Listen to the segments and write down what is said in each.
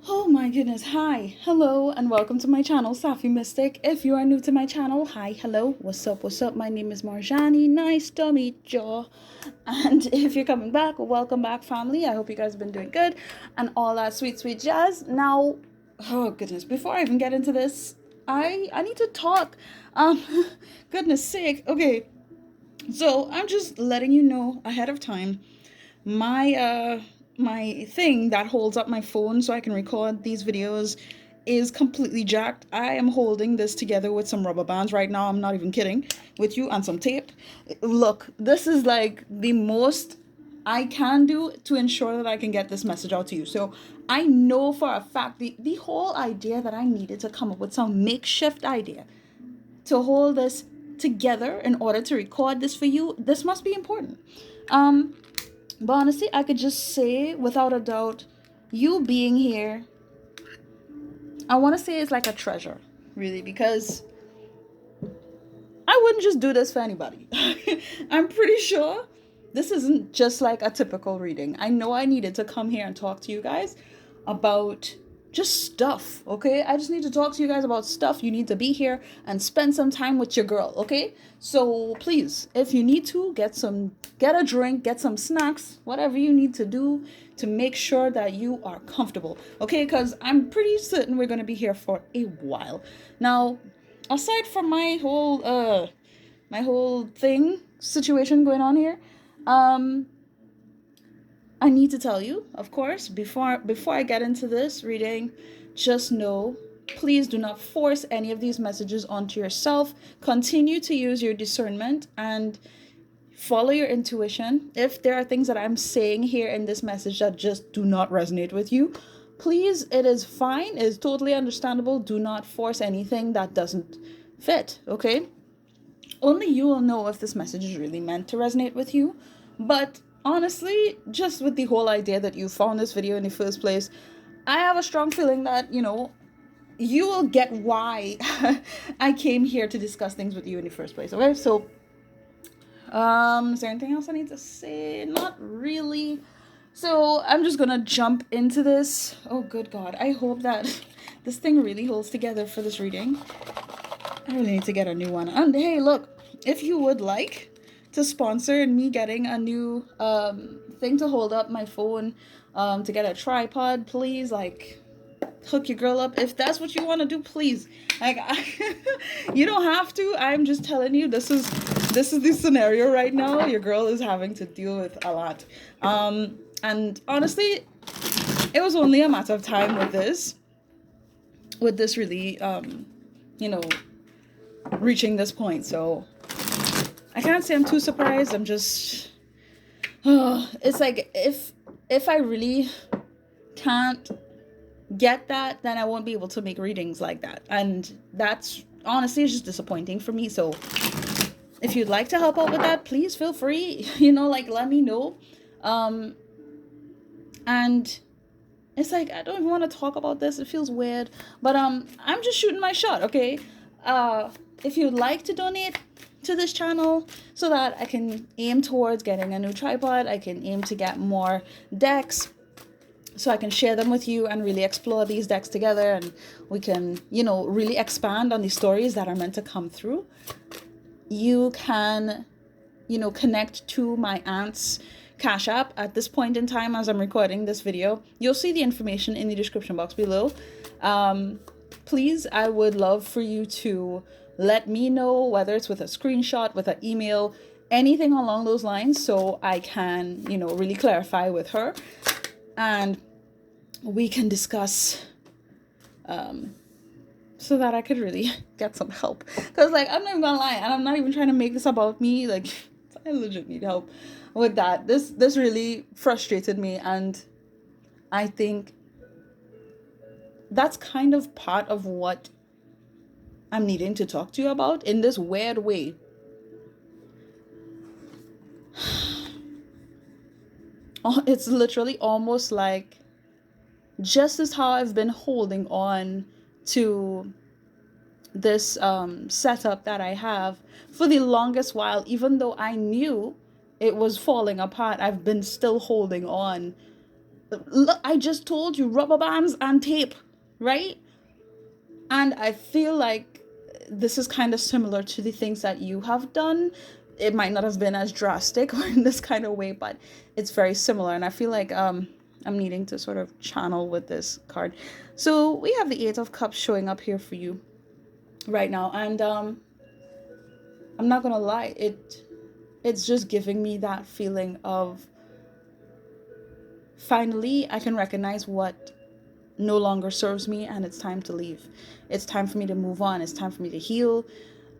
Oh my goodness. Hi, hello, and welcome to my channel, Safi Mystic. If you are new to my channel, hi, hello, what's up, what's up? My name is Marjani. Nice to meet you. And if you're coming back, welcome back, family. I hope you guys have been doing good and all that sweet, sweet jazz. Now, oh goodness, before I even get into this, I need to talk. Um, goodness sake. Okay, so I'm just letting you know ahead of time my thing that holds up my phone so I can record these videos is completely jacked. I am holding this together with some rubber bands right now. I'm not even kidding with you, and some tape. Look, this is like the most I can do to ensure that I can get this message out to you. So I know for a fact the whole idea that I needed to come up with some makeshift idea to hold this together in order to record this for you, this must be important. Um, but honestly, I could just say without a doubt, you being here, I want to say it's like a treasure, really, because I wouldn't just do this for anybody. I'm pretty sure this isn't just like a typical reading. I know I needed to come here and talk to you guys about just stuff, okay? I just need to talk to you guys about stuff. You need to be here and spend some time with your girl, okay? So please, if you need to, get a drink, get some snacks, whatever you need to do to make sure that you are comfortable, okay? Because I'm pretty certain we're going to be here for a while. Now, aside from my whole thing situation going on here, um I need to tell you, of course, before I get into this reading, just know, please do not force any of these messages onto yourself. Continue to use your discernment and follow your intuition. If there are things that I'm saying here in this message that just do not resonate with you, please, it is fine. It is totally understandable. Do not force anything that doesn't fit, okay? Only you will know if this message is really meant to resonate with you. But honestly, just with the whole idea that you found this video in the first place, I have a strong feeling that, you will get why I came here to discuss things with you in the first place. Okay, so is there anything else I need to say? Not really. So I'm just gonna jump into this. Oh, good God. I hope that this thing really holds together for this reading. I really need to get a new one. And hey, look, if you would like to sponsor me getting a new thing to hold up my phone, to get a tripod, please, like, hook your girl up. If that's what you want to do, please. Like, you don't have to. I'm just telling you, this is the scenario right now. Your girl is having to deal with a lot. And honestly, it was only a matter of time with this really, you know, reaching this point. So I can't say I'm too surprised. I'm just, it's like if I really can't get that, then I won't be able to make readings like that, and that's honestly, it's just disappointing for me. So if you'd like to help out with that, please feel free. Like, let me know. And it's like, I don't even want to talk about this. It feels weird, but I'm just shooting my shot, okay? If you'd like to donate to this channel so that I can aim towards getting a new tripod, I can aim to get more decks so I can share them with you and really explore these decks together, and we can, really expand on the stories that are meant to come through. You can, connect to my aunt's Cash App at this point in time as I'm recording this video. You'll see the information in the description box below. Please, I would love for you to let me know, whether it's with a screenshot, with an email, anything along those lines, so I can, really clarify with her, and we can discuss, so that I could really get some help. Because, like, I'm not even gonna lie, and I'm not even trying to make this about me. Like, I legit need help with that. This really frustrated me, and I think that's kind of part of what I'm needing to talk to you about in this weird way. It's literally almost like just as how I've been holding on to this setup that I have for the longest while, even though I knew it was falling apart, I've been still holding on Look, I just told you, rubber bands and tape, right? And I feel like this is kind of similar to the things that you have done. It might not have been as drastic or in this kind of way, but it's very similar. And I feel like I'm needing to sort of channel with this card. So we have the Eight of Cups showing up here for you right now, and I'm not gonna lie, it's just giving me that feeling of finally I can recognize what no longer serves me, and it's time to leave. It's time for me to move on. It's time for me to heal.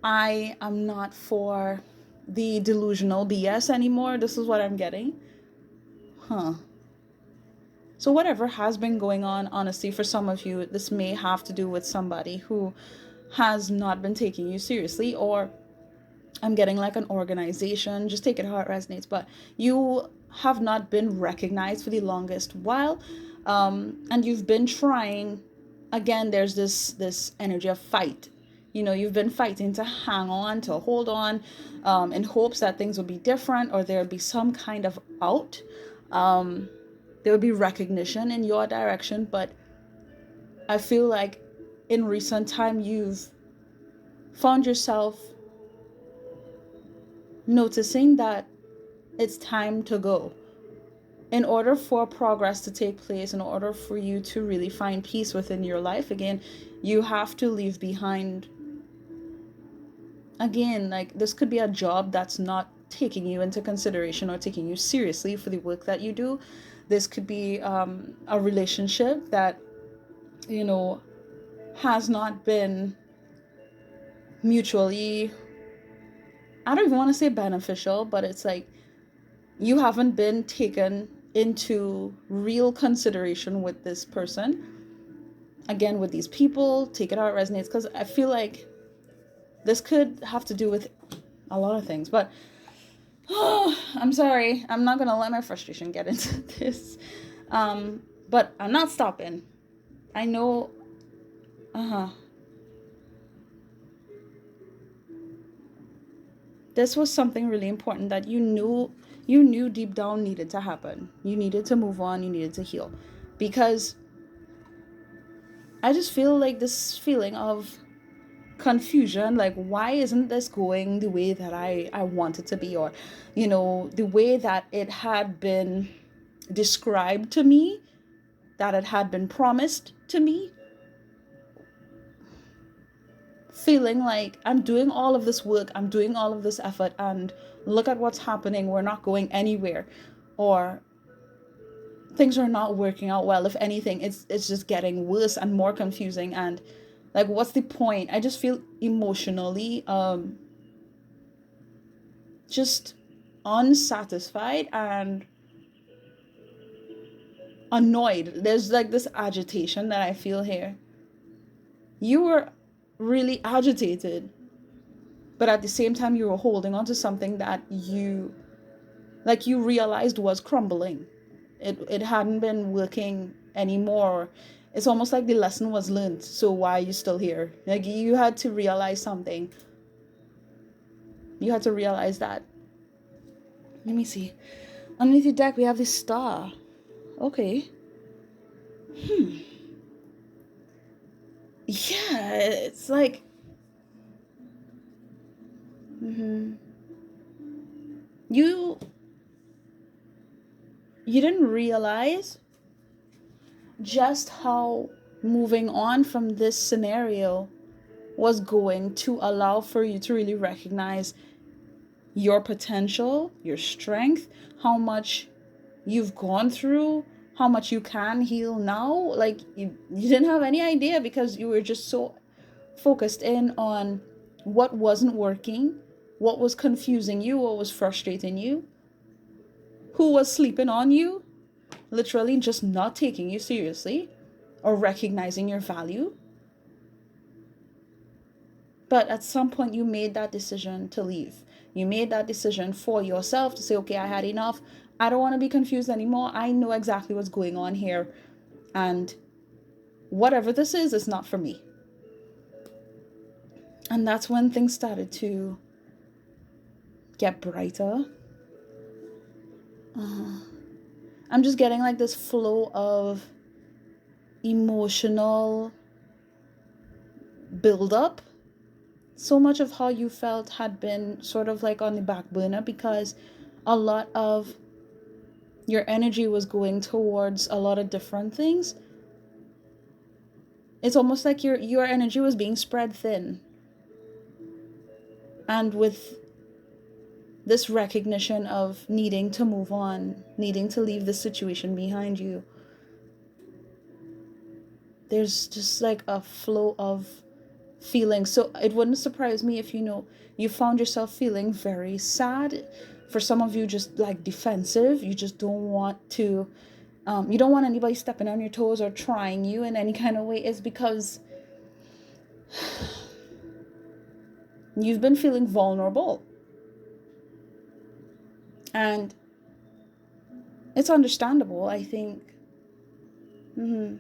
I am not for the delusional BS anymore. This is what I'm getting. Huh. So whatever has been going on, honestly, for some of you, this may have to do with somebody who has not been taking you seriously, or I'm getting like an organization, just take it how it resonates, but you have not been recognized for the longest while, and you've been trying. Again, there's this energy of fight. You've been fighting to hang on, to hold on, in hopes that things would be different, or there would be some kind of out. There would be recognition in your direction, but I feel like in recent time you've found yourself noticing that it's time to go. In order for progress to take place, in order for you to really find peace within your life again, you have to leave behind, again, like this could be a job that's not taking you into consideration or taking you seriously for the work that you do. This could be a relationship that, you know, has not been mutually, I don't even want to say beneficial, but it's like you haven't been taken into real consideration with this person. Again, with these people, take it how it resonates, because I feel like this could have to do with a lot of things. But I'm sorry, I'm not gonna let my frustration get into this. But I'm not stopping. I know. This was something really important that you knew deep down needed to happen. You needed to move on, you needed to heal. Because I just feel like this feeling of confusion, like why isn't this going the way that I want it to be, or the way that it had been described to me, that it had been promised to me. Feeling like I'm doing all of this work, I'm doing all of this effort, and look at what's happening, we're not going anywhere, or things are not working out well. If anything, it's just getting worse and more confusing, and like what's the point? I just feel emotionally just unsatisfied and annoyed. There's like this agitation that I feel here. You were really agitated, but at the same time you were holding on to something that you realized was crumbling. It hadn't been working anymore. It's almost like the lesson was learned, so why are you still here? Like you had to realize something. You had to realize that. Let me see. Underneath the deck we have this star. Okay. Yeah, it's like you you didn't realize just how moving on from this scenario was going to allow for you to really recognize your potential, your strength, how much you've gone through, how much you can heal now. Like you didn't have any idea because you were just so focused in on what wasn't working, what was confusing you, what was frustrating you, who was sleeping on you, literally just not taking you seriously or recognizing your value. But at some point, you made that decision to leave. You made that decision for yourself to say, okay, I had enough. I don't want to be confused anymore. I know exactly what's going on here. And whatever this is, it's not for me. And that's when things started to get brighter. I'm just getting like this flow of emotional buildup. So much of how you felt had been sort of like on the back burner because a lot of your energy was going towards a lot of different things. It's almost like your energy was being spread thin. And with this recognition of needing to move on, needing to leave the situation behind you, there's just like a flow of feelings. So it wouldn't surprise me if you found yourself feeling very sad. For some of you, just like defensive. You just don't want to you don't want anybody stepping on your toes or trying you in any kind of way. Is because you've been feeling vulnerable, and it's understandable, I think. Mm-hmm.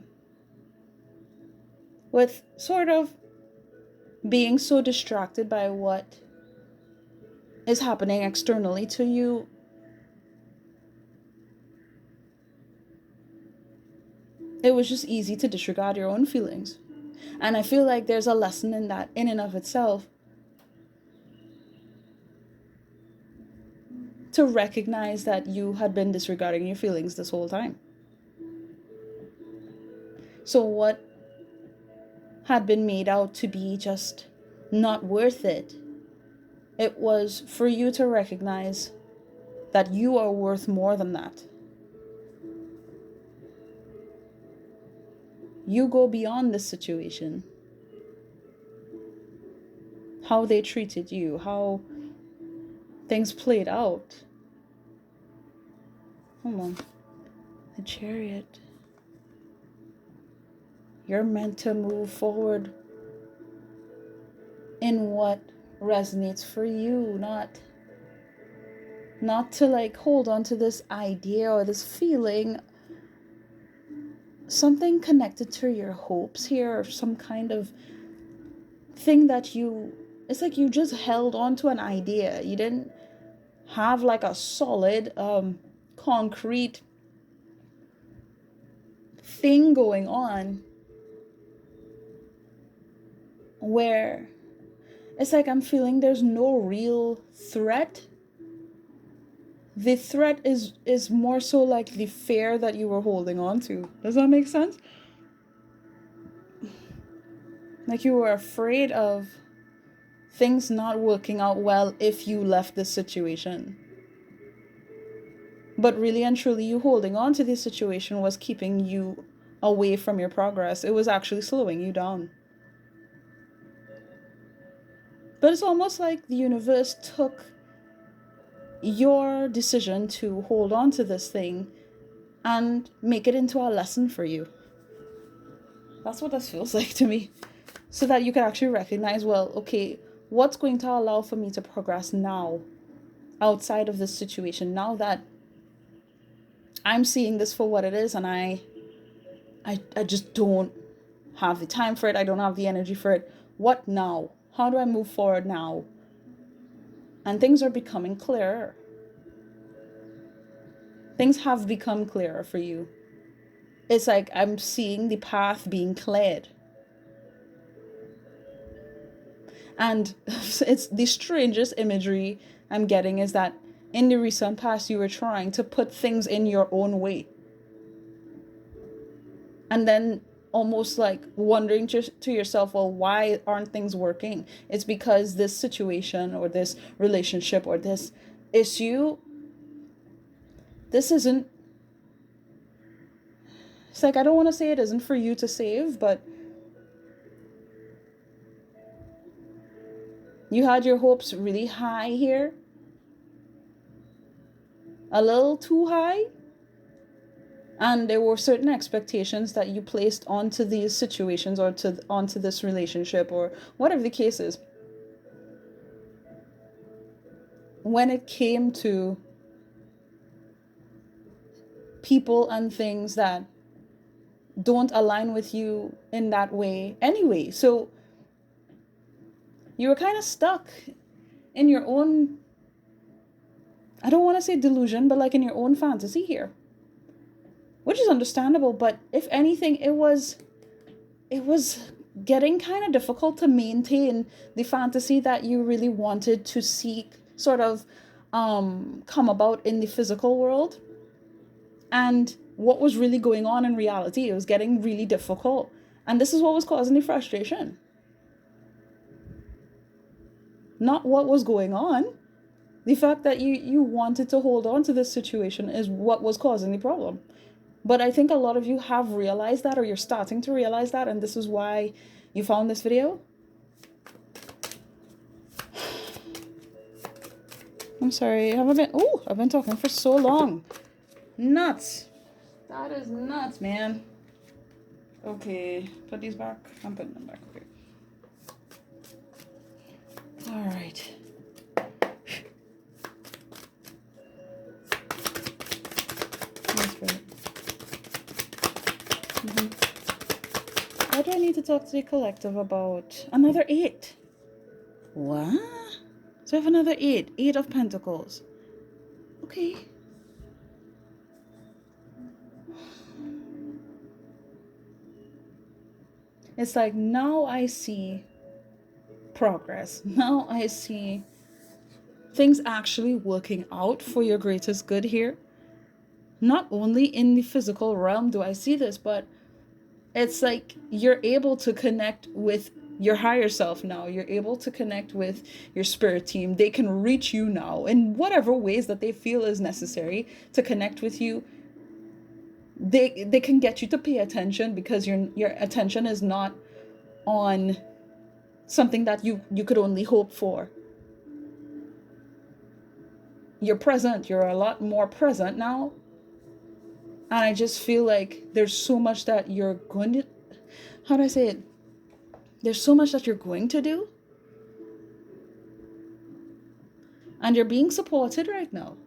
With sort of being so distracted by what is happening externally to you, it was just easy to disregard your own feelings. And I feel like there's a lesson in that, in and of itself, to recognize that you had been disregarding your feelings this whole time. So, what had been made out to be just not worth it, it was for you to recognize that you are worth more than that. You go beyond this situation. How they treated you, how things played out. Hold on. The Chariot. You're meant to move forward in what resonates for you, not to like hold on to this idea or this feeling. Something connected to your hopes here, or some kind of thing that it's like you just held on to an idea. You didn't have like a solid concrete thing going on, where it's like I'm feeling there's no real threat. The threat is more so like the fear that you were holding on to. Does that make sense? Like you were afraid of things not working out well if you left this situation. But really and truly, you holding on to this situation was keeping you away from your progress. It was actually slowing you down. But it's almost like the universe took your decision to hold on to this thing and make it into a lesson for you. That's what this feels like to me. So that you can actually recognize, well, okay, what's going to allow for me to progress now outside of this situation, now that I'm seeing this for what it is, and I just don't have the time for it. I don't have the energy for it. What now? How do I move forward now? And things are becoming clearer. Things have become clearer for you. It's like I'm seeing the path being cleared. And it's the strangest imagery I'm getting is that in the recent past, you were trying to put things in your own way. And then almost like wondering to yourself, well, why aren't things working? It's because this situation or this relationship or this issue, this isn't, it's like, I don't want to say it isn't for you to save, but you had your hopes really high here, a little too high. And there were certain expectations that you placed onto these situations or onto this relationship or whatever the case is. When it came to people and things that don't align with you in that way anyway. So you were kind of stuck in your own, I don't want to say delusion, but like in your own fantasy here. which is understandable. But if anything, it was getting kind of difficult to maintain the fantasy that you really wanted to seek, sort of come about in the physical world, and what was really going on in reality. It was getting really difficult, and this is what was causing the frustration, not what was going on. The fact that you wanted to hold on to this situation is what was causing the problem. But I think a lot of you have realized that, or you're starting to realize that, and this is why you found this video. I'm sorry, I've been talking for so long. Nuts. That is nuts, man. Okay, put these back. I'm putting them back. Okay. All right. That's right. Why do I need to talk to the collective about another 8? What? So I have another 8. 8 of Pentacles. Okay. It's like, now I see progress. Now I see things actually working out for your greatest good here. Not only in the physical realm do I see this, but it's like you're able to connect with your higher self now. You're able to connect with your spirit team. They can reach you now in whatever ways that they feel is necessary to connect with you. They can get you to pay attention, because your attention is not on something that you could only hope for. You're present. You're a lot more present now. And I just feel like there's so much that you're going to, how do I say it? There's so much that you're going to do. And you're being supported right now.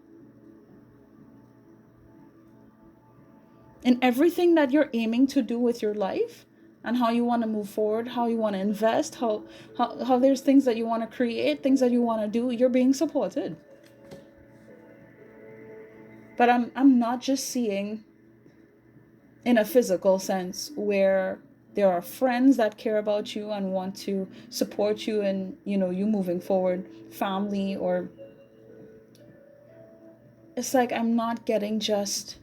In everything that you're aiming to do with your life, and how you want to move forward, how you want to invest, how there's things that you want to create, things that you want to do, you're being supported. But I'm not just seeing in a physical sense, where there are friends that care about you and want to support you and, you moving forward, family, or it's like I'm not getting just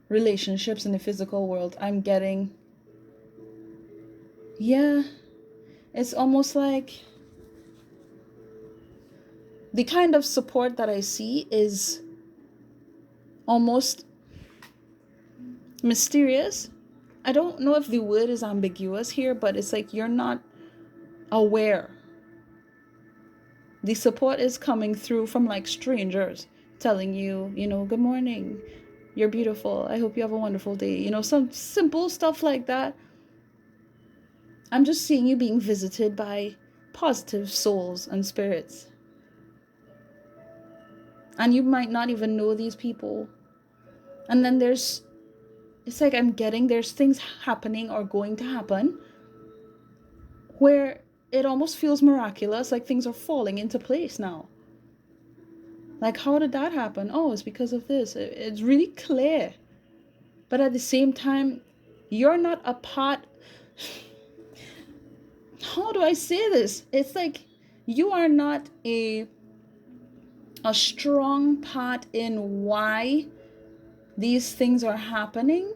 relationships in the physical world. I'm getting, it's almost like the kind of support that I see is almost mysterious. I don't know if the word is ambiguous here, but it's like you're not aware. The support is coming through from like strangers telling you, good morning, you're beautiful, I hope you have a wonderful day, some simple stuff like that. I'm just seeing you being visited by positive souls and spirits. And you might not even know these people. And then it's like there's things happening or going to happen where it almost feels miraculous, like things are falling into place now. Like, how did that happen? Oh, it's because of this. It's really clear. But at the same time, you're not a part. How do I say this? It's like you are not a strong part in why these things are happening.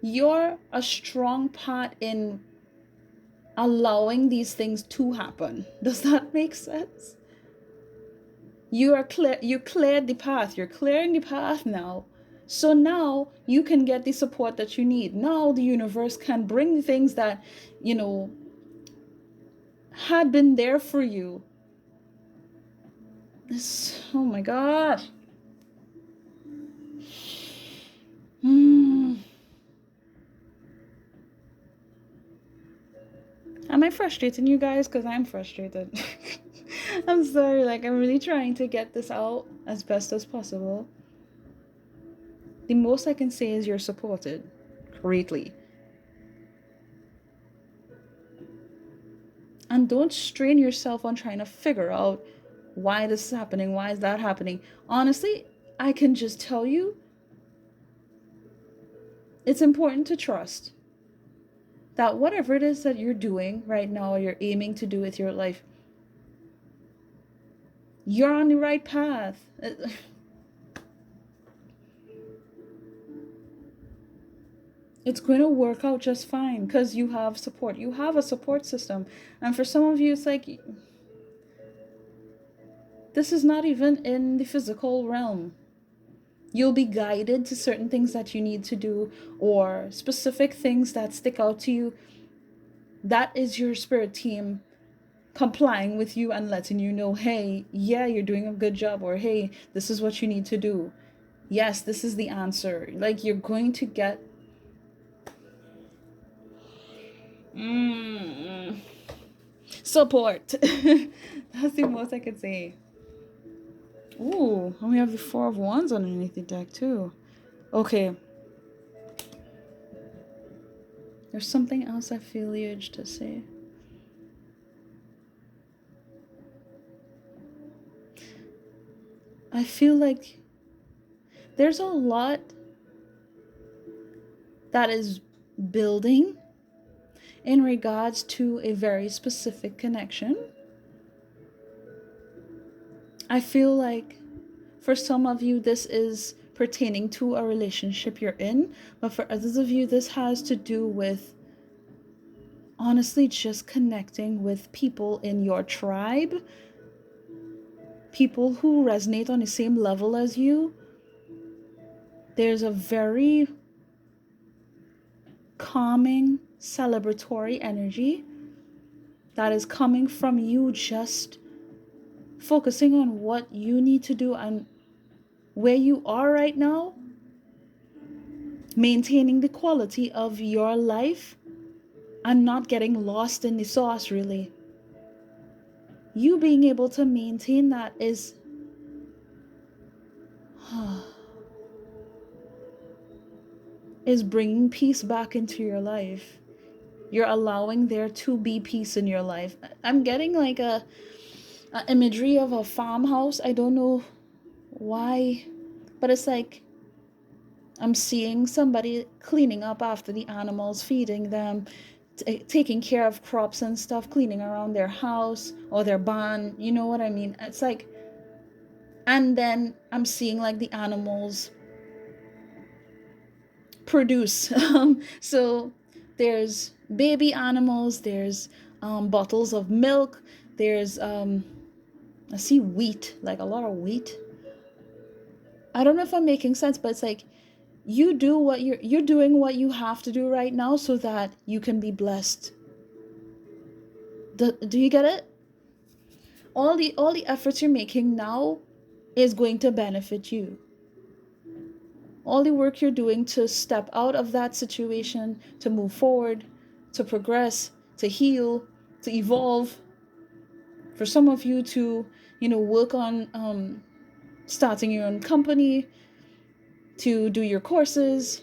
You're a strong part in allowing these things to happen. Does that make sense? You cleared the path. You're clearing the path now. So now you can get the support that you need. Now the universe can bring the things that, had been there for you. Oh my gosh. Am I frustrating you guys? Because I'm frustrated. I'm sorry. I'm really trying to get this out as best as possible. The most I can say is you're supported greatly. And don't strain yourself on trying to figure out why this is happening, why is that happening. Honestly, I can just tell you, it's important to trust that whatever it is that you're doing right now or you're aiming to do with your life, you're on the right path. It's going to work out just fine because you have support. You have a support system. And for some of you, it's like this is not even in the physical realm. You'll be guided to certain things that you need to do or specific things that stick out to you. That is your spirit team complying with you and letting you know, hey, yeah, you're doing a good job, or hey, this is what you need to do. Yes, this is the answer. Like you're going to get support. That's the most I could say. Ooh, and we have the Four of Wands underneath the deck too. Okay. There's something else I feel the urge to say. I feel like there's a lot that is building in regards to a very specific connection. I feel like for some of you, this is pertaining to a relationship you're in, but for others of you, this has to do with honestly just connecting with people in your tribe, people who resonate on the same level as you. There's a very calming, celebratory energy that is coming from you just focusing on what you need to do and where you are right now, maintaining the quality of your life and not getting lost in the sauce, really. You being able to maintain that is bringing peace back into your life. You're allowing there to be peace in your life. I'm getting like a imagery of a farmhouse. I don't know why, but it's like I'm seeing somebody cleaning up after the animals, feeding them, taking care of crops and stuff, cleaning around their house or their barn. You know what I mean? It's like, and then I'm seeing like the animals produce. So there's baby animals, there's bottles of milk, there's I see wheat, like a lot of wheat. I don't know if I'm making sense, but it's like you do what you're doing what you have to do right now so that you can be blessed. Do you get it? All the efforts you're making now is going to benefit you. All the work you're doing to step out of that situation, to move forward, to progress, to heal, to evolve. For some of you to, work on starting your own company, to do your courses,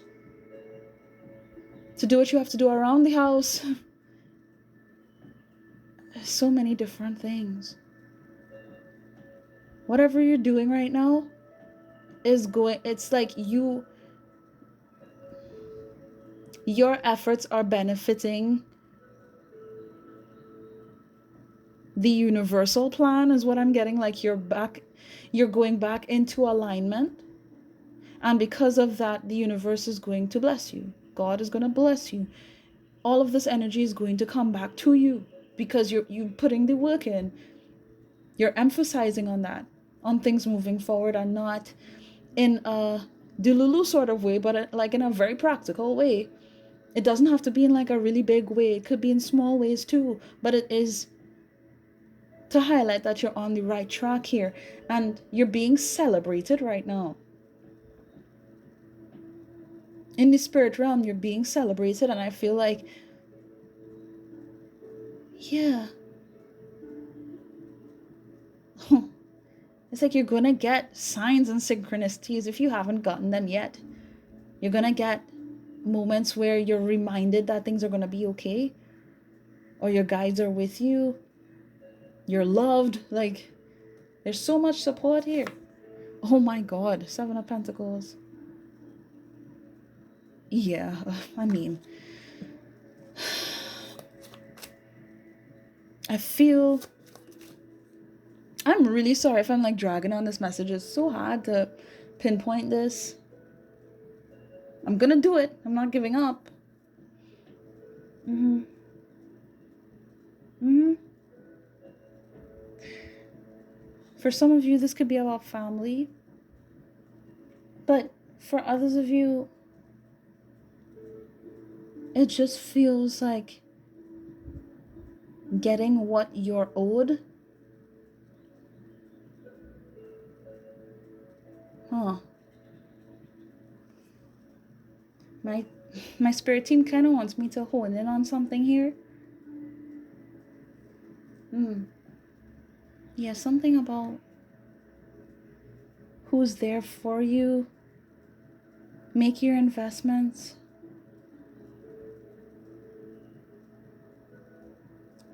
to do what you have to do around the house. So many different things. Whatever you're doing right now it's like your efforts are benefiting the universal plan is what I'm getting. Like you're going back into alignment, and because of that the universe is going to bless you. God is going to bless you. All of this energy is going to come back to you because you're putting the work in. You're emphasizing on that, on things moving forward, and not in a delulu sort of way, but like in a very practical way. It doesn't have to be in like a really big way. It could be in small ways too, but it is to highlight that you're on the right track here and you're being celebrated right now. In the spirit realm, you're being celebrated, and I feel like, yeah, it's like you're gonna get signs and synchronicities if you haven't gotten them yet. You're gonna get moments where you're reminded that things are gonna be okay, or your guides are with you, you're loved. Like, there's so much support here. Oh my God, Seven of Pentacles. Yeah, I mean, I feel I'm really sorry if I'm like dragging on this message. It's so hard to pinpoint this. I'm gonna do it. I'm not giving up. Mm-hmm. Mm-hmm. For some of you, this could be about family. But for others of you, it just feels like getting what you're owed. Huh. My my spirit team kind of wants me to hone in on something here. Yeah, something about who's there for you. Make your investments.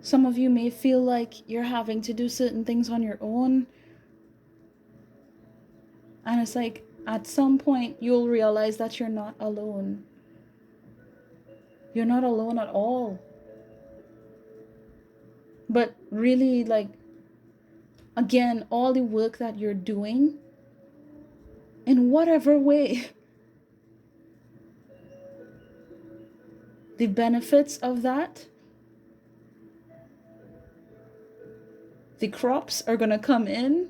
Some of you may feel like you're having to do certain things on your own. And it's like at some point you'll realize that you're not alone. You're not alone at all. But really, like, again, all the work that you're doing, in whatever way, the benefits of that, the crops are going to come in.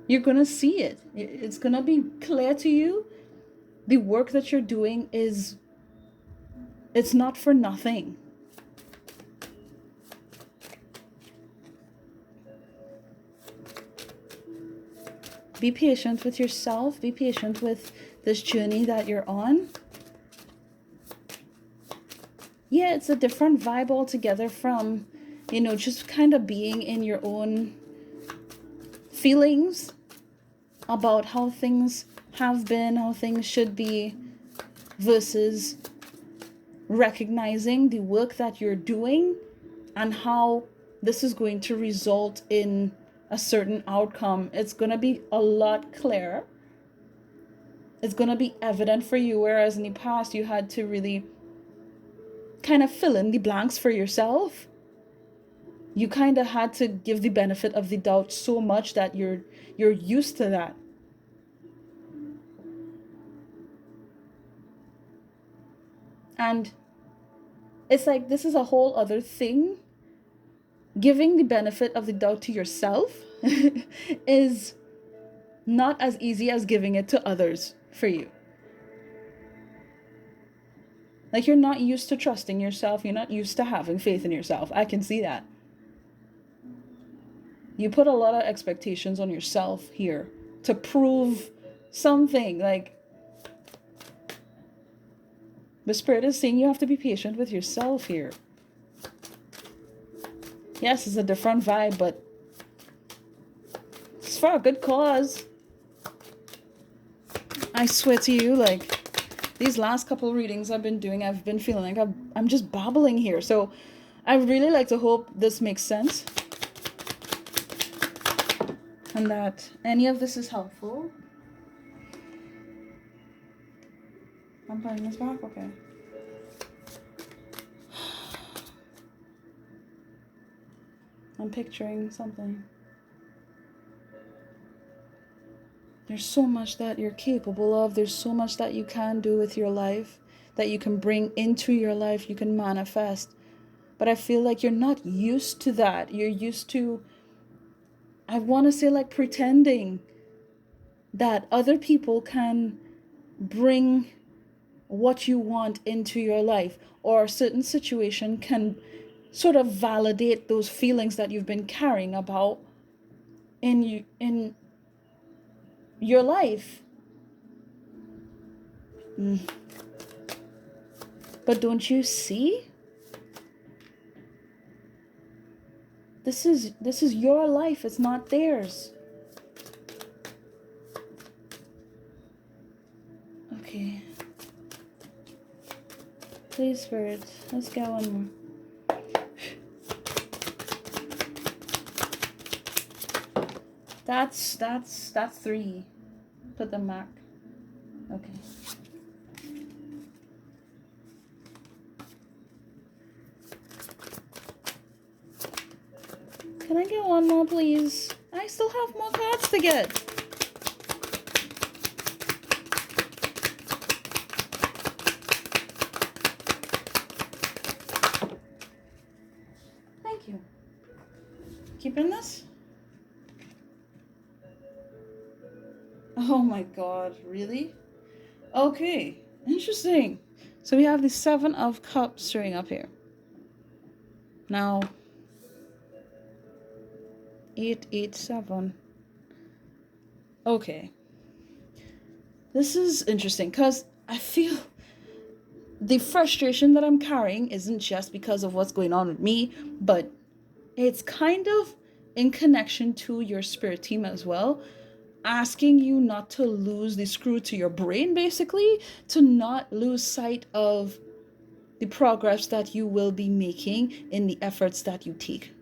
You're going to see it. It's going to be clear to you. The work that you're doing it's not for nothing. Be patient with yourself. Be patient with this journey that you're on. Yeah, it's a different vibe altogether from, just kind of being in your own feelings about how things have been, how things should be, versus recognizing the work that you're doing and how this is going to result in a certain outcome. It's going to be a lot clearer. It's going to be evident for you, whereas in the past you had to really kind of fill in the blanks for yourself. You kind of had to give the benefit of the doubt so much that you're used to that. And it's like this is a whole other thing. Giving the benefit of the doubt to yourself is not as easy as giving it to others for you. Like, you're not used to trusting yourself. You're not used to having faith in yourself. I can see that. You put a lot of expectations on yourself here to prove something. Like, the Spirit is saying you have to be patient with yourself here. Yes, it's a different vibe, but it's for a good cause. I swear to you, like, these last couple readings I've been doing, I've been feeling like I'm just babbling here. So I really like to hope this makes sense and that any of this is helpful. I'm putting this back? Okay. I'm picturing something. There's so much that you're capable of. There's so much that you can do with your life, that you can bring into your life, you can manifest. But I feel like you're not used to that. You're used to, I want to say, like, pretending that other people can bring what you want into your life, or a certain situation can sort of validate those feelings that you've been carrying about in your life. But don't you see? This is your life. It's not theirs. Okay. Please, Spirit, let's get one more. That's 3. Put them back. Okay. Can I get one more, please? I still have more cards to get. Thank you. Keeping this? Oh my god, really? Okay, interesting. So we have the 7 of Cups showing up here. Now, 8, 8, 7. Okay. This is interesting because I feel the frustration that I'm carrying isn't just because of what's going on with me, but it's kind of in connection to your spirit team as well, asking you not to lose the screw to your brain, basically, to not lose sight of the progress that you will be making in the efforts that you take.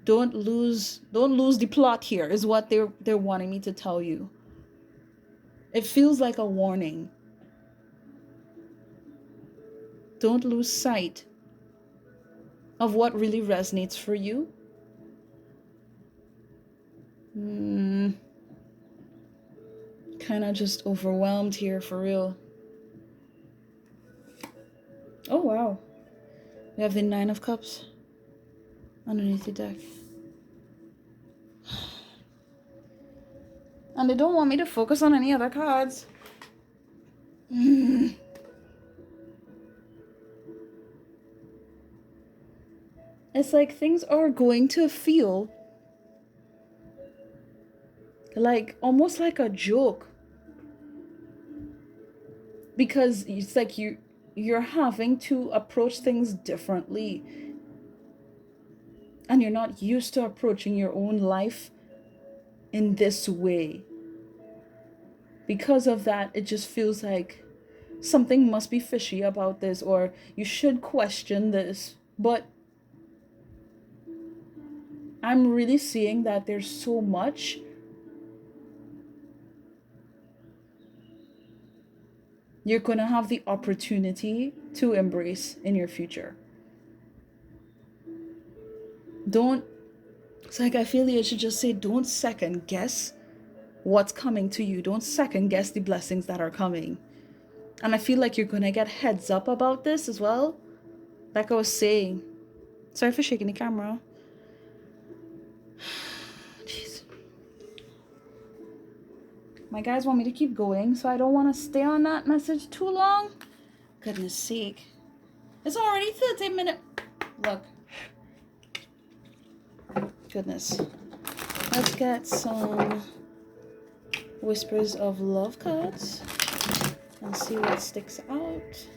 Don't lose the plot here, is what they're wanting me to tell you. It feels like a warning. Don't lose sight of what really resonates for you. Kind of just overwhelmed here, for real. Oh wow, we have the 9 of Cups underneath the deck. And they don't want me to focus on any other cards. It's like things are going to feel like almost like a joke, because it's like you're having to approach things differently, and you're not used to approaching your own life in this way. Because of that, it just feels like something must be fishy about this, or you should question this. But I'm really seeing that there's so much you're going to have the opportunity to embrace in your future. It's like I feel you should just say, don't second guess what's coming to you. Don't second guess the blessings that are coming. And I feel like you're going to get heads up about this as well. Like I was saying. Sorry for shaking the camera. Jeez. My guys want me to keep going, so I don't want to stay on that message too long. Goodness sake. It's already 30 minutes. Look. Goodness. Let's get some Whispers of Love cards and see what sticks out.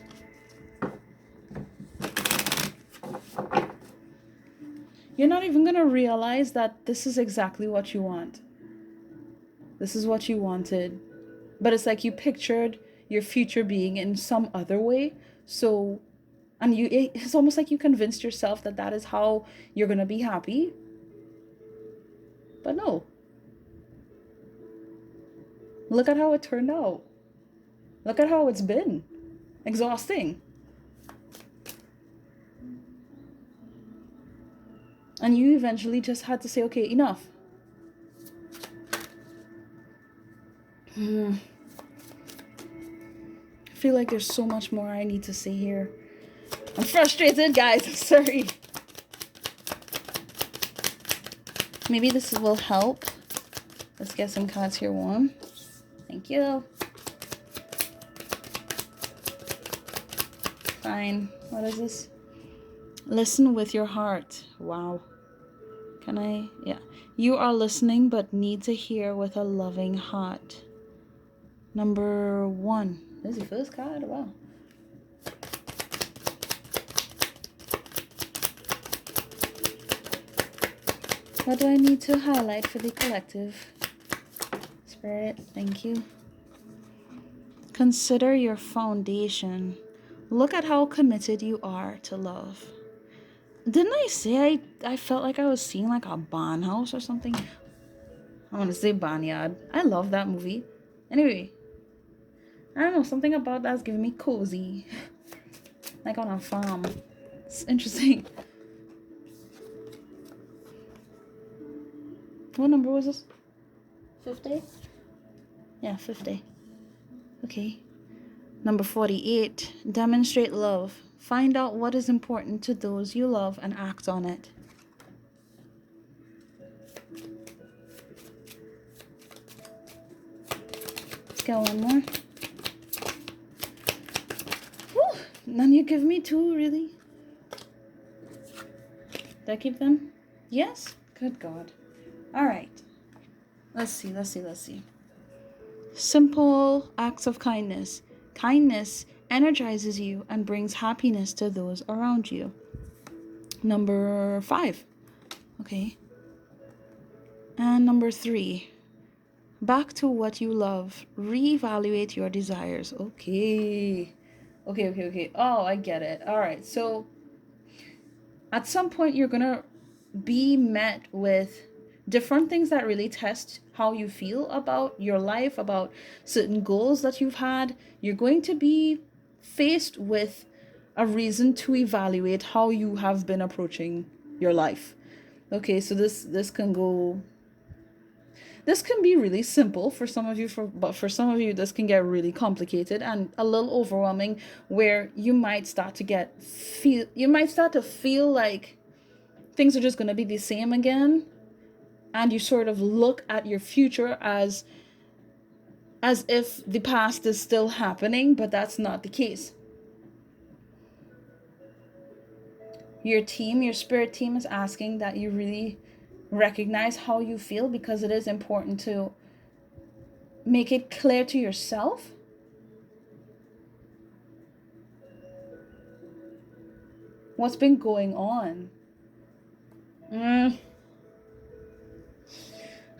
You're not even going to realize that this is exactly what you want. This is what you wanted. But it's like you pictured your future being in some other way. So, and it's almost like you convinced yourself that that is how you're going to be happy. But no. Look at how it turned out. Look at how it's been. Exhausting. And you eventually just had to say, okay, enough. I feel like there's so much more I need to say here. I'm frustrated, guys. I'm sorry. Maybe this will help. Let's get some cards here. One. Thank you. Fine. What is this? Listen with your heart. Wow. Can I? Yeah. You are listening but need to hear with a loving heart. Number 1. This is the first card. Wow. What do I need to highlight for the collective? Spirit, thank you. Consider your foundation. Look at how committed you are to love. Didn't I say I felt like I was seeing like a barn house or something? I want to say barnyard. I love that movie. Anyway, I don't know, something about that's giving me cozy. Like on a farm. It's interesting. What number was this? 50? Yeah, 50. Okay. Number 48. Demonstrate love. Find out what is important to those you love and act on it. Let's get one more. Whew. None you give me two, really? Did I keep them? Yes? Good God. Alright. Let's see. Simple acts of kindness. Kindness energizes you and brings happiness to those around you. Number 5. Okay. And number 3. Back to what you love. Reevaluate your desires. Okay. Oh, I get it. Alright, so at some point you're gonna be met with different things that really test how you feel about your life, about certain goals that you've had. You're going to be faced with a reason to evaluate how you have been approaching your life. Okay, so this can be really simple for some of you, but for some of you this can get really complicated and a little overwhelming, where you might start to feel like things are just going to be the same again, and you sort of look at your future as if the past is still happening, but that's not the case. Your spirit team is asking that you really recognize how you feel, because it is important to make it clear to yourself what's been going on.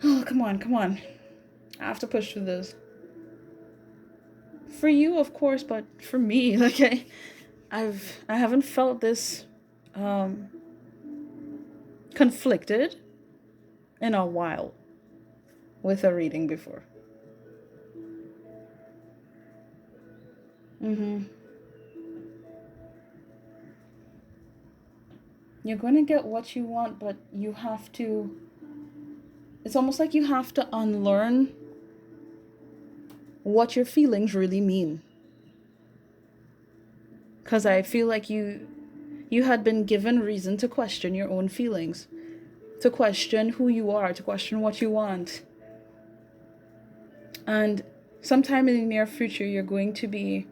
Oh, come on. I have to push through this. For you, of course, but for me, like I haven't felt this conflicted in a while with a reading before. You're going to get what you want, but you have to, it's almost like you have to unlearn what your feelings really mean. Because I feel like you had been given reason to question your own feelings, to question who you are, to question what you want. And sometime in the near future, you're going to be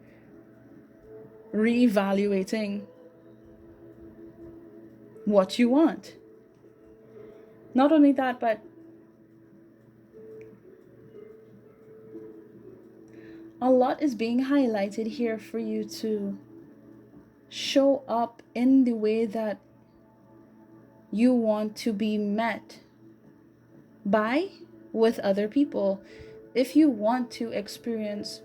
reevaluating what you want. Not only that, but a lot is being highlighted here for you to show up in the way that you want to be met by with other people. If you want to experience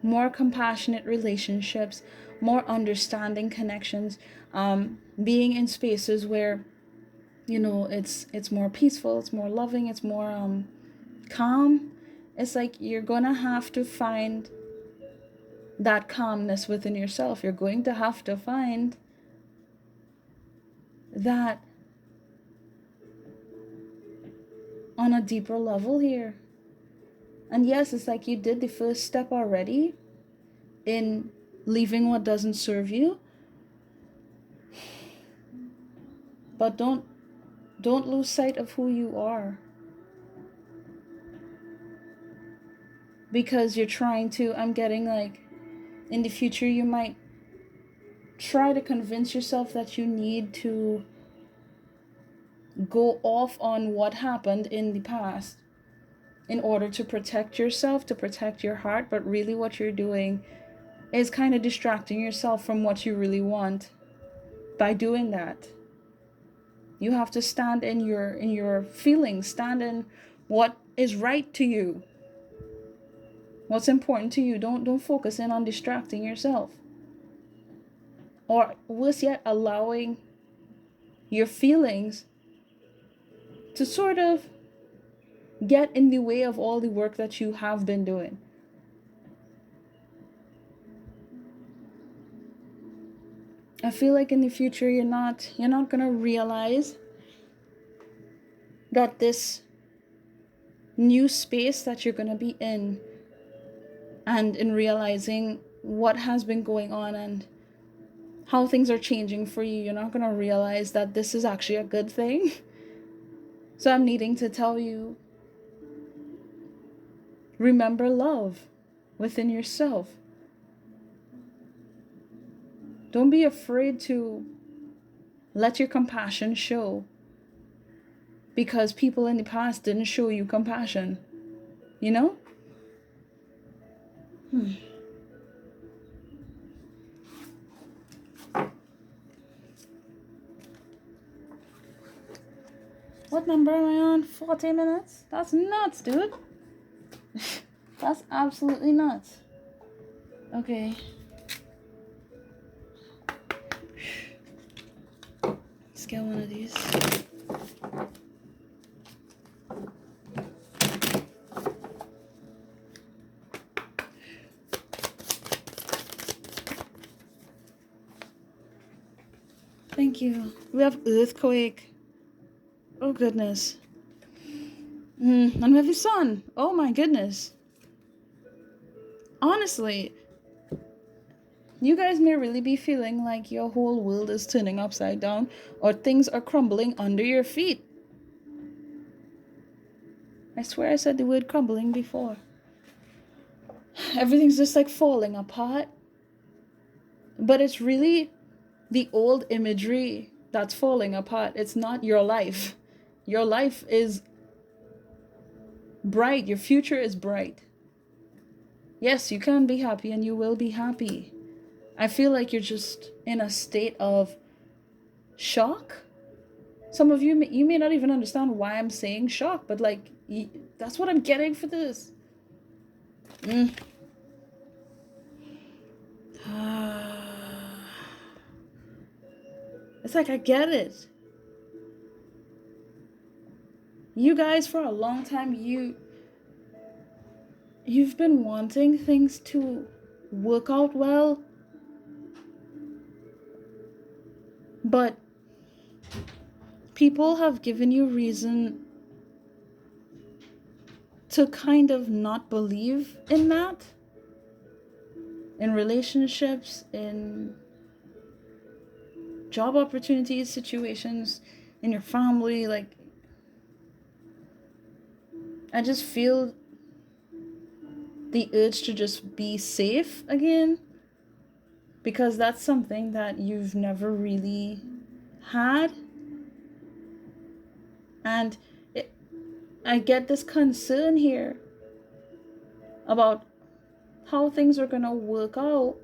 more compassionate relationships, more understanding connections, being in spaces where it's more peaceful, it's more loving, it's more calm, it's like you're gonna have to find that calmness within yourself. You're going to have to find that on a deeper level here. And yes, it's like you did the first step already in leaving what doesn't serve you. But don't lose sight of who you are. Because you're trying to, I'm getting like, in the future you might try to convince yourself that you need to go off on what happened in the past in order to protect yourself, to protect your heart. But really what you're doing is kind of distracting yourself from what you really want by doing that. You have to stand in your feelings, stand in what is right to you, what's important to you. Don't focus in on distracting yourself, or worse yet, allowing your feelings to sort of get in the way of all the work that you have been doing. I feel like in the future you're not gonna realize that this new space that you're going to be in, and in realizing what has been going on and how things are changing for you, you're not going to realize that this is actually a good thing. So I'm needing to tell you, remember love within yourself. Don't be afraid to let your compassion show, because people in the past didn't show you compassion, you know? What number am I on? 40 minutes? That's nuts, dude. That's absolutely nuts. Okay. Let's get one of these. Thank you. We have earthquake. Oh, goodness. And we have the sun. Oh, my goodness. Honestly, you guys may really be feeling like your whole world is turning upside down, or things are crumbling under your feet. I swear I said the word crumbling before. Everything's just like falling apart. But it's really the old imagery that's falling apart. It's not your life. Your life is bright. Your future is bright. Yes, you can be happy and you will be happy. I feel like you're just in a state of shock. Some of you may not even understand why I'm saying shock, but like, that's what I'm getting for this. It's like, I get it. You guys, for a long time, you've been wanting things to work out well, but people have given you reason to kind of not believe in that. In relationships, in job opportunities, situations, in your family, like, I just feel the urge to just be safe again, because that's something that you've never really had. And I get this concern here about how things are going to work out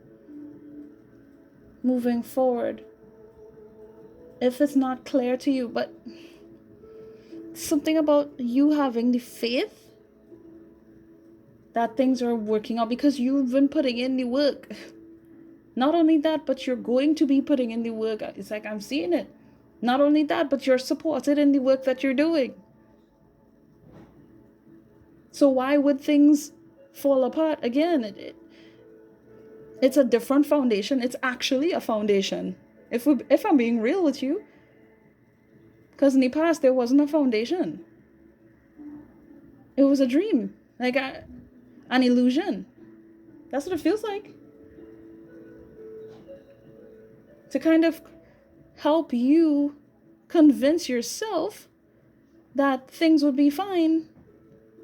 moving forward if it's not clear to you. But something about you having the faith that things are working out, because you've been putting in the work. Not only that, but you're going to be putting in the work. It's like, I'm seeing it. Not only that, but you're supported in the work that you're doing. So why would things fall apart again? It's a different foundation. It's actually a foundation. If I'm being real with you, because in the past there wasn't a foundation. It was a dream, like an illusion. That's what it feels like. To kind of help you convince yourself that things would be fine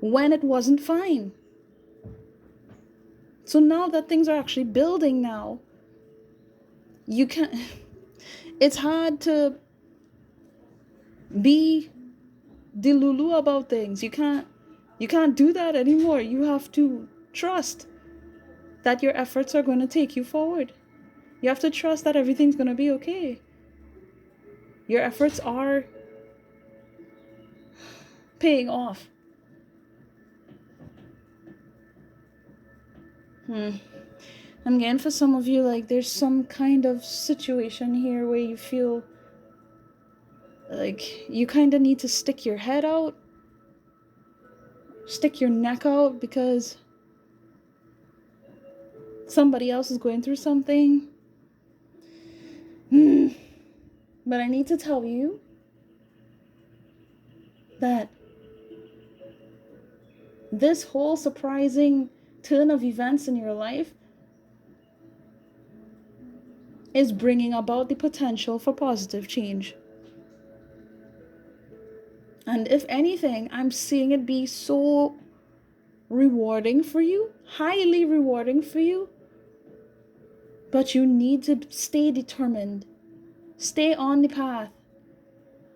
when it wasn't fine. So now that things are actually building now, you can't, it's hard to be delulu about things. You can't do that anymore. You have to trust that your efforts are going to take you forward. You have to trust that everything's going to be okay. Your efforts are paying off. I'm getting for some of you, like, there's some kind of situation here where you feel like you kind of need to stick your head out, stick your neck out, because somebody else is going through something. But I need to tell you that this whole surprising turn of events in your life is bringing about the potential for positive change. And if anything, I'm seeing it be so rewarding for you, highly rewarding for you. But you need to stay determined, stay on the path,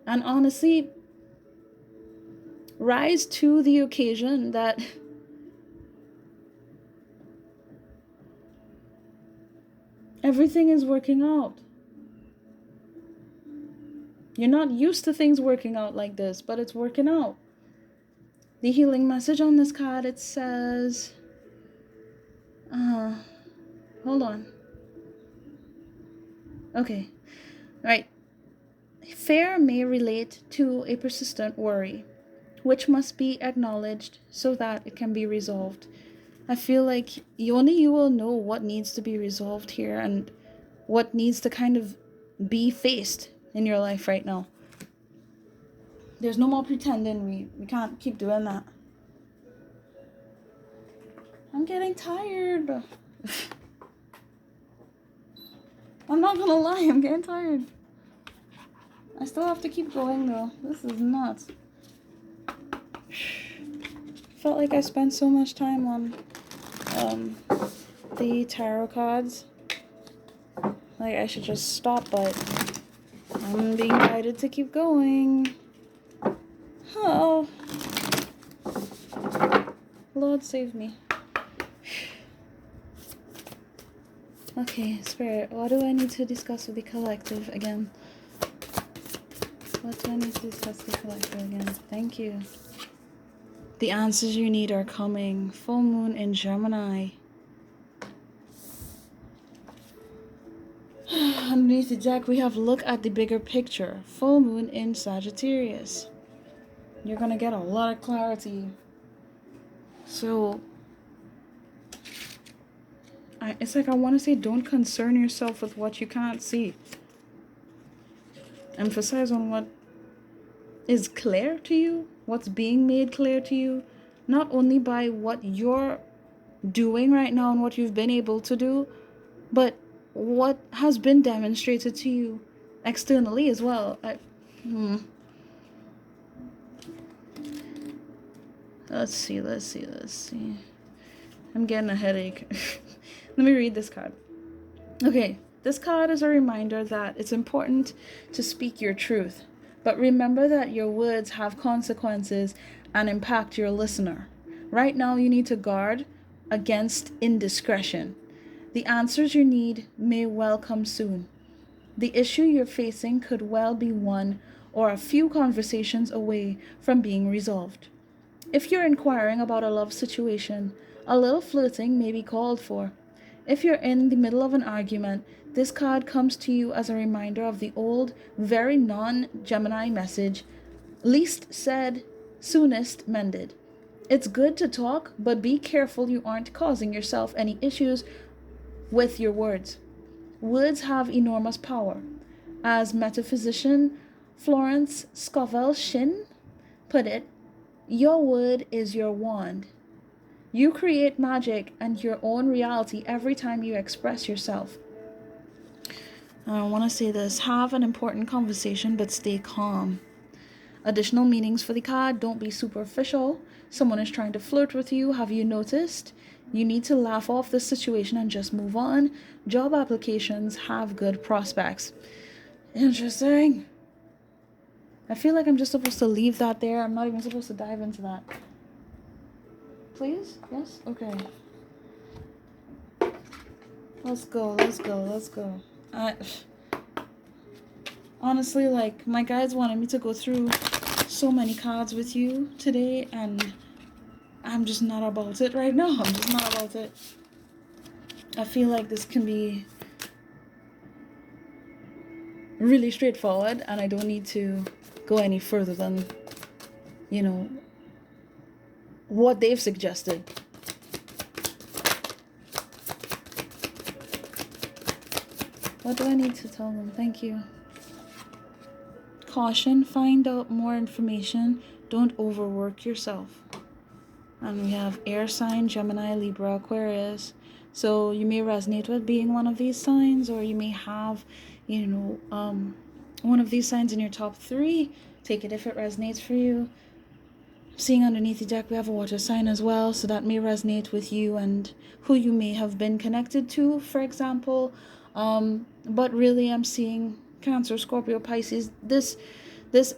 and honestly, rise to the occasion that everything is working out. You're not used to things working out like this, but it's working out. The healing message on this card, it says, hold on. Okay, right. Fear may relate to a persistent worry, which must be acknowledged so that it can be resolved. I feel like only you will know what needs to be resolved here and what needs to kind of be faced in your life right now. There's no more pretending. We can't keep doing that. I'm getting tired. I'm not gonna lie, I'm getting tired. I still have to keep going though. This is nuts. Felt like I spent so much time on the tarot cards. Like I should just stop, but I'm being guided to keep going. Oh, Lord save me. Okay, Spirit, what do I need to discuss with the collective again? What do I need to discuss with the collective again? Thank you. The answers you need are coming. Full moon in Gemini. Underneath the deck, we have look at the bigger picture. Full moon in Sagittarius. You're gonna get a lot of clarity. So, it's like I want to say, don't concern yourself with what you can't see. Emphasize on what is clear to you, what's being made clear to you, not only by what you're doing right now and what you've been able to do, but what has been demonstrated to you externally as well. Let's see. I'm getting a headache. Let me read this card. Okay, this card is a reminder that it's important to speak your truth, but remember that your words have consequences and impact your listener. Right now, you need to guard against indiscretion. The answers you need may well come soon. The issue you're facing could well be one or a few conversations away from being resolved. If you're inquiring about a love situation, a little flirting may be called for. If you're in the middle of an argument, this card comes to you as a reminder of the old, very non-Gemini message, least said, soonest mended. It's good to talk, but be careful you aren't causing yourself any issues with your words. Words have enormous power. As metaphysician Florence Scovel Shinn put it, your word is your wand. You create magic and your own reality every time you express yourself. I want to say this. Have an important conversation, but stay calm. Additional meanings for the card. Don't be superficial. Someone is trying to flirt with you. Have you noticed? You need to laugh off this situation and just move on. Job applications have good prospects. Interesting. I feel like I'm just supposed to leave that there. I'm not even supposed to dive into that. Please? Yes? Okay. Let's go. Honestly, like, my guides wanted me to go through so many cards with you today, and I'm just not about it right now. I'm just not about it. I feel like this can be really straightforward, and I don't need to go any further than, what they've suggested. What do I need to tell them? Thank you. Caution, find out more information Don't overwork yourself. And we have air sign, Gemini, Libra, Aquarius. So you may resonate with being one of these signs, or you may have, one of these signs in your top 3. Take it if it resonates for you. Seeing underneath the deck, we have a water sign as well, so that may resonate with you and who you may have been connected to, for example. But really, I'm seeing Cancer, Scorpio, Pisces. This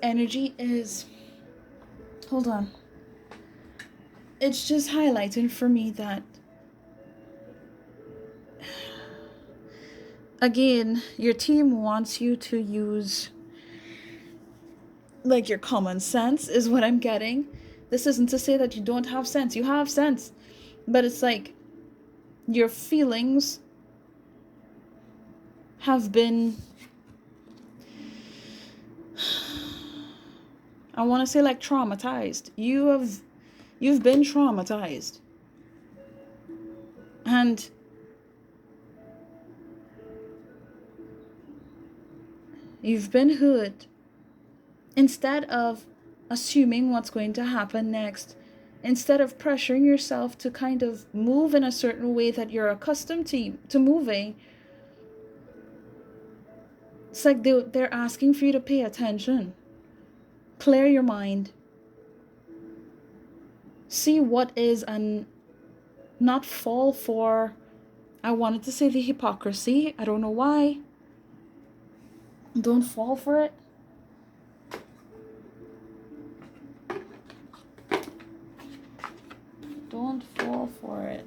energy is, hold on. It's just highlighting for me that, again, your team wants you to use, like, your common sense is what I'm getting. This isn't to say that you don't have sense. You have sense. But it's like your feelings have been, I want to say, like, traumatized. You've been traumatized. And you've been hurt. Instead of assuming what's going to happen next, instead of pressuring yourself to kind of move in a certain way that you're accustomed to moving, it's like they're asking for you to pay attention. Clear your mind. See what is, and not fall for, I wanted to say, the hypocrisy. I don't know why. Don't fall for it. Don't fall for it.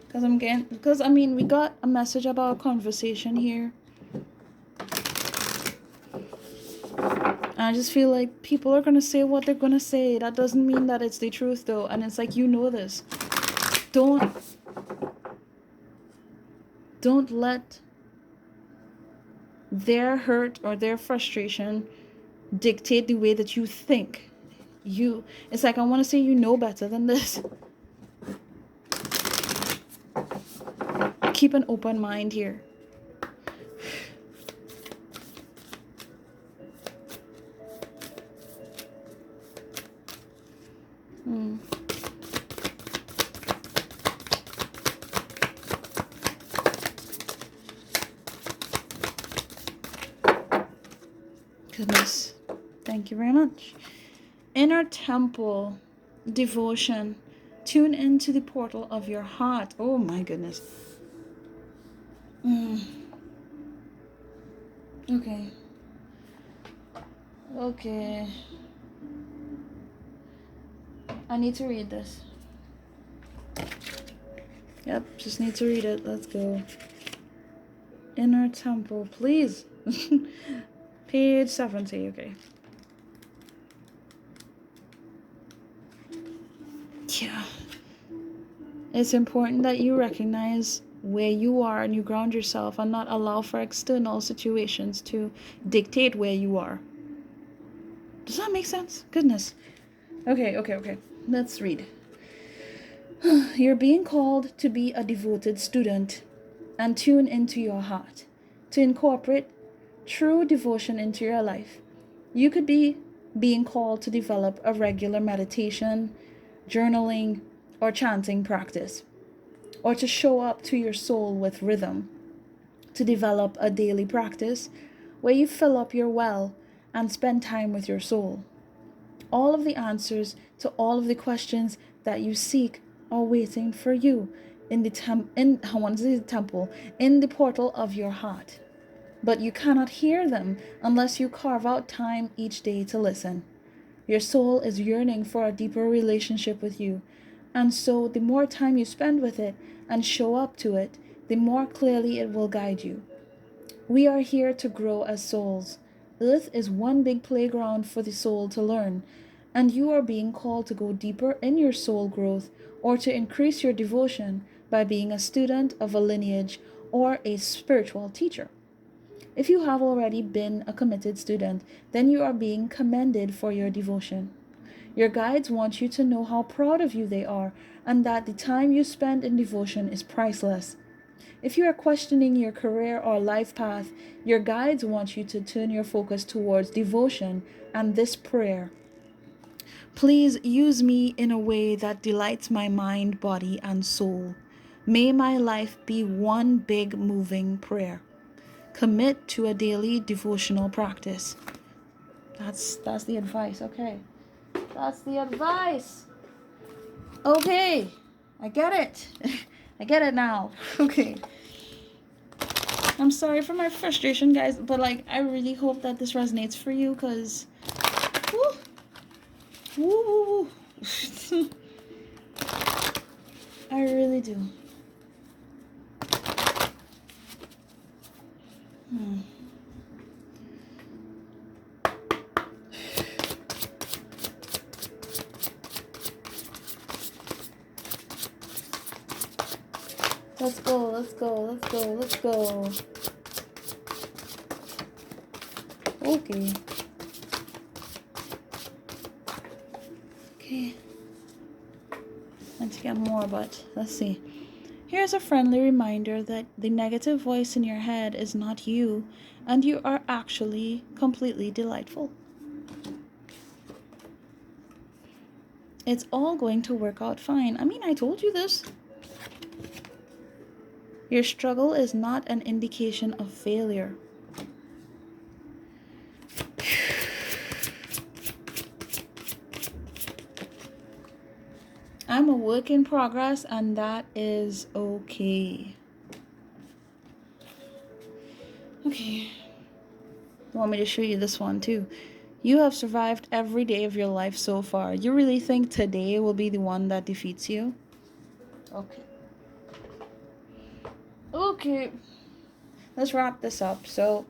Because we got a message about a conversation here. And I just feel like people are going to say what they're going to say. That doesn't mean that it's the truth, though. And it's like, this. Don't let their hurt or their frustration dictate the way that you think. It's like, I want to say you know better than this. Keep an open mind here. Goodness. Thank you very much. Inner temple, devotion. Tune into the portal of your heart. Oh my goodness. Okay. I need to read this. Yep, just need to read it. Let's go. Inner temple, please. Page 70, okay. Yeah. It's important that you recognize where you are and you ground yourself and not allow for external situations to dictate where you are. Does that make sense? Goodness. Okay. Let's read. You're being called to be a devoted student and tune into your heart, to incorporate true devotion into your life. You could be being called to develop a regular meditation, journaling, or chanting practice, or to show up to your soul with rhythm, to develop a daily practice where you fill up your well and spend time with your soul. All of the answers to all of the questions that you seek are waiting for you in the temple, in the portal of your heart. But you cannot hear them unless you carve out time each day to listen. Your soul is yearning for a deeper relationship with you, and so the more time you spend with it and show up to it, the more clearly it will guide you. We are here to grow as souls. Earth is one big playground for the soul to learn, and you are being called to go deeper in your soul growth or to increase your devotion by being a student of a lineage or a spiritual teacher. If you have already been a committed student, then you are being commended for your devotion. Your guides want you to know how proud of you they are and that the time you spend in devotion is priceless. If you are questioning your career or life path, Your guides want you to turn your focus towards devotion and this prayer. Please use me in a way that delights my mind, body, and soul. May my life be one big moving prayer. Commit to a daily devotional practice. That's the advice, okay? That's the advice. Okay, I get it. I get it now. Okay. I'm sorry for my frustration, guys, but like I really hope that this resonates for you, because woo. I really do. Let's go. Okay. Let's get more, but let's see. Here's a friendly reminder that the negative voice in your head is not you, and you are actually completely delightful. It's all going to work out fine. I mean, I told you this. Your struggle is not an indication of failure. I'm a work in progress, and that is okay. Okay. Want me to show you this one too? You have survived every day of your life so far. You really think today will be the one that defeats you? Okay. Let's wrap this up. So,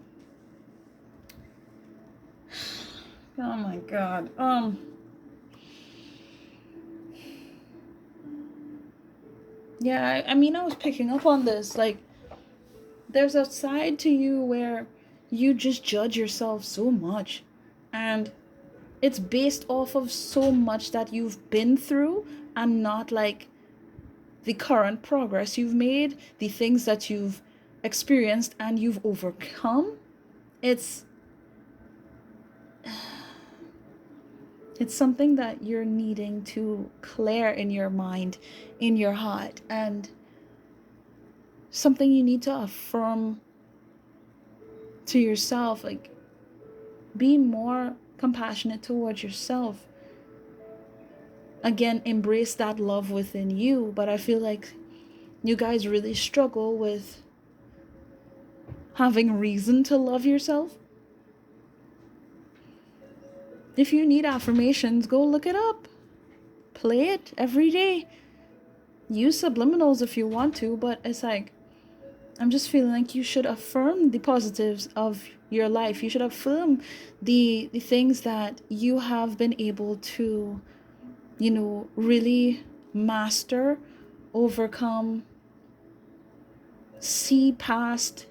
oh my god. Yeah, I mean, I was picking up on this. Like, there's a side to you where you just judge yourself so much. And it's based off of so much that you've been through, and not like the current progress you've made, the things that you've experienced and you've overcome. It's something that you're needing to clear in your mind, in your heart, and something you need to affirm to yourself. Like, be more compassionate towards yourself. Again, embrace that love within you. But I feel like you guys really struggle with having reason to love yourself. If you need affirmations, go look it up. Play it every day. Use subliminals if you want to, but it's like, I'm just feeling like you should affirm the positives of your life. You should affirm the things that you have been able to, really master, overcome, see past,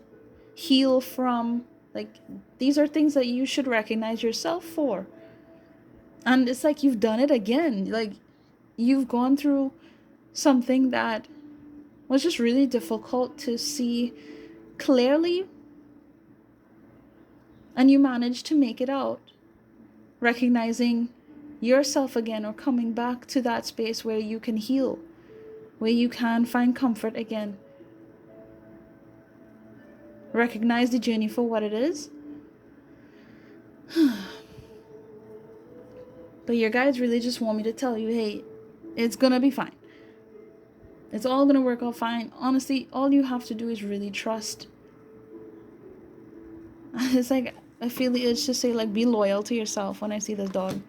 heal from. Like, these are things that you should recognize yourself for. And it's like you've done it again. Like, you've gone through something that was just really difficult to see clearly, and you managed to make it out, recognizing yourself again, or coming back to that space where you can heal, where you can find comfort again. Recognize the journey for what it is. But your guides really just want me to tell you, hey, it's gonna be fine. It's all gonna work out fine. Honestly, all you have to do is really trust. It's like, I feel the urge to say, like, be loyal to yourself when I see this dog.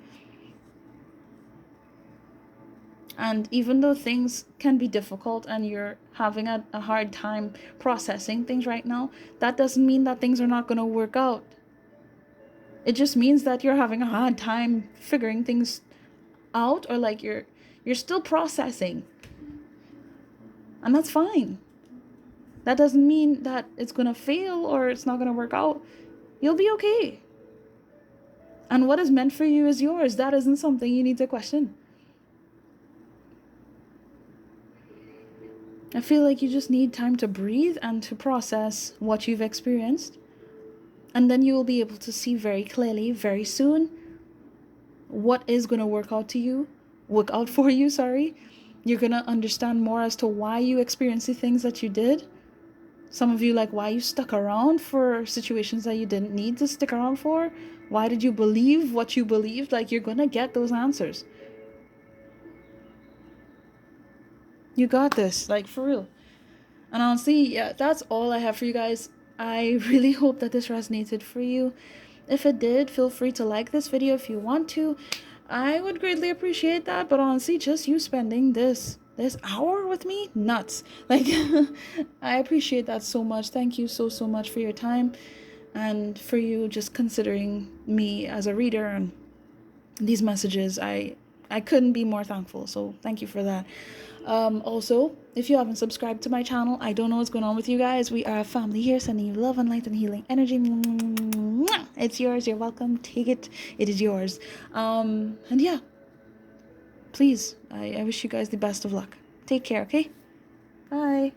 And even though things can be difficult and you're having a hard time processing things right now, that doesn't mean that things are not going to work out. It just means that you're having a hard time figuring things out, or like you're still processing. And that's fine. That doesn't mean that it's going to fail or it's not going to work out. You'll be okay. And what is meant for you is yours. That isn't something you need to question. I feel like you just need time to breathe and to process what you've experienced. And then you will be able to see very clearly, very soon, what is going to work out for you, sorry. You're going to understand more as to why you experienced the things that you did. Some of you, like, why you stuck around for situations that you didn't need to stick around for. Why did you believe what you believed? Like, you're going to get those answers. You got this, like, for real. And honestly, yeah, that's all I have for you guys. I really hope that this resonated for you. If it did, feel free to like this video if you want to. I would greatly appreciate that. But honestly, just you spending this hour with me, nuts. Like, I appreciate that so much. Thank you so much for your time, and for you just considering me as a reader and these messages. I couldn't be more thankful, so thank you for that. Also, if you haven't subscribed to my channel, I don't know what's going on with you guys. We are a family here, sending you love and light and healing energy. It's yours. You're welcome. Take it. It is yours. And yeah, please, I wish you guys the best of luck. Take care, okay? Bye.